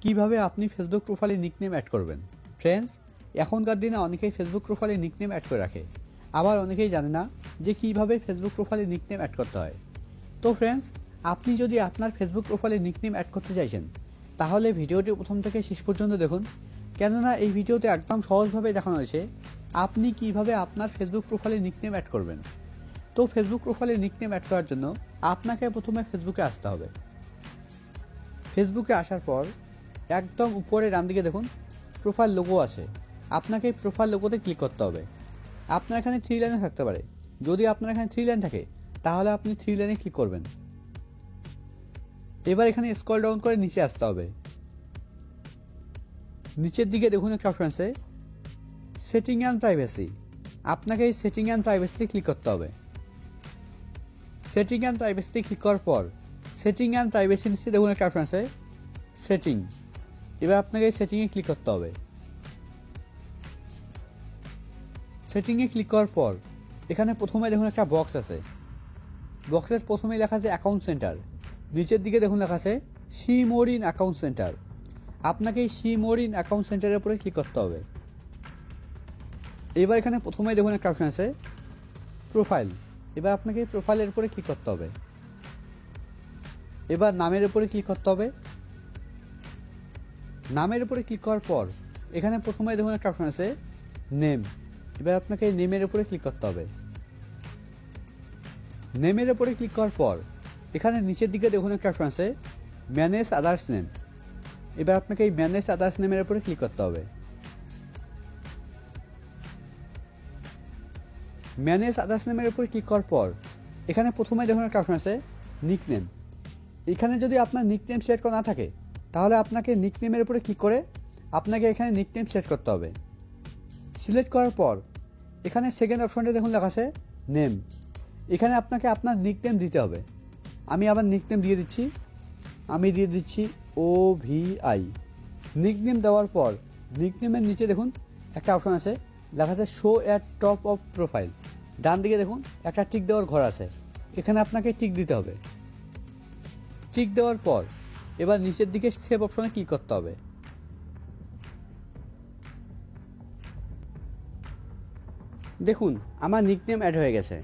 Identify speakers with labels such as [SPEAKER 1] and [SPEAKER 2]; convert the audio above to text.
[SPEAKER 1] কিভাবে আপনি ফেসবুক প্রোফাইলে নিকনেম অ্যাড করবেন। ফ্রেন্ডস, এখনকার দিনে অনেকেই ফেসবুক প্রোফাইলে নিকনেম অ্যাড করে রাখে, আবার অনেকেই জানে না যে কিভাবে ফেসবুক প্রোফাইলে নিকনেম অ্যাড করতে হয়। তো ফ্রেন্ডস, আপনি যদি আপনার ফেসবুক প্রোফাইলে নিকনেম অ্যাড করতে চাইছেন তাহলে ভিডিওটি প্রথম থেকে শেষ পর্যন্ত দেখুন, কেননা এই ভিডিওতে একদম সহজভাবে দেখানো হয়েছে আপনি কিভাবে আপনার ফেসবুক প্রোফাইলে নিকনেম অ্যাড করবেন। তো ফেসবুক প্রোফাইলে নিকনেম অ্যাড করার জন্য আপনাকে প্রথমে ফেসবুকে আসতে হবে। ফেসবুকে আসার পর একদম উপরে ডান দিকে দেখুন প্রোফাইল লোগো আছে, আপনাকে এই প্রোফাইল লোগোতে ক্লিক করতে হবে। আপনার এখানে 3 লাইনে থাকতে পারে, যদি আপনার এখানে 3 লাইন থাকে তাহলে আপনি 3 লাইনে ক্লিক করবেন। এবার এখানে স্ক্রল ডাউন করে নিচে আসতে হবে। নিচের দিকে দেখুন একটা অপশন আছে সেটিং অ্যান্ড প্রাইভেসি, আপনাকে এই সেটিং অ্যান্ড প্রাইভেসিতে ক্লিক করতে হবে। সেটিং অ্যান্ড প্রাইভেসিতে ক্লিক করার পর সেটিং অ্যান্ড প্রাইভেসি নিচে দেখুন একটা অপশন আছে সেটিং, এবার আপনাকে এই সেটিংয়ে ক্লিক করতে হবে। সেটিংয়ে ক্লিক করার পর এখানে প্রথমে দেখুন একটা বক্স আছে, বক্সের প্রথমেই লেখা আছে অ্যাকাউন্ট সেন্টার, নিচের দিকে দেখুন লেখা আছে see more in account centre, আপনাকে এই সি মোর ইন অ্যাকাউন্ট সেন্টারের উপরে ক্লিক করতে হবে। এবার এখানে প্রথমেই দেখুন একটা অপশন আছে প্রোফাইল, এবার আপনাকে প্রোফাইলের উপরে ক্লিক করতে হবে। এবার নামের উপরে ক্লিক করতে হবে। নামের উপরে ক্লিক করার পর এখানে প্রথমে দেখুন একটা অপশন আছে নেম, এবার আপনাকে নেমের উপরে ক্লিক করতে হবে। নেমের উপরে ক্লিক করার পর এখানে নিচের দিকে দেখুন একটা অপশন আছে ম্যানেজ আদার্স নেম, এবার আপনাকে এই ম্যানেজ আদার্স নেমের উপরে ক্লিক করতে হবে। ম্যানেজ আদার্স নেমের উপরে ক্লিক করার পর এখানে প্রথমে দেখুন একটা অপশন আছে নিকনেম, এখানে যদি আপনার নিকনেম সেট করা না থাকে তাহলে আপনাকে নিকনেমের উপরে ক্লিক করে আপনাকে এখানে নিকনেম সেট করতে হবে। সিলেক্ট করার পর এখানে সেকেন্ড অপশনটা দেখুন লেখা আছে নেম, এখানে আপনাকে আপনার নিকনেম দিতে হবে। আমি আবার নিকনেম দিয়ে দিচ্ছি, আমি দিয়ে দিচ্ছি OVI। নিকনেম দেওয়ার পর নিকনেমের নিচে দেখুন একটা অপশন আছে লেখা আছে show at top of profile, ডান দিকে দেখুন একটা টিক দেওয়ার ঘর আছে, এখানে আপনাকে টিক দিতে হবে। টিক দেওয়ার পর এবার নিচের দিকে সেভ অপশনে ক্লিক করতে হবে। দেখুন আমার নিকনেম অ্যাড হয়ে গেছে।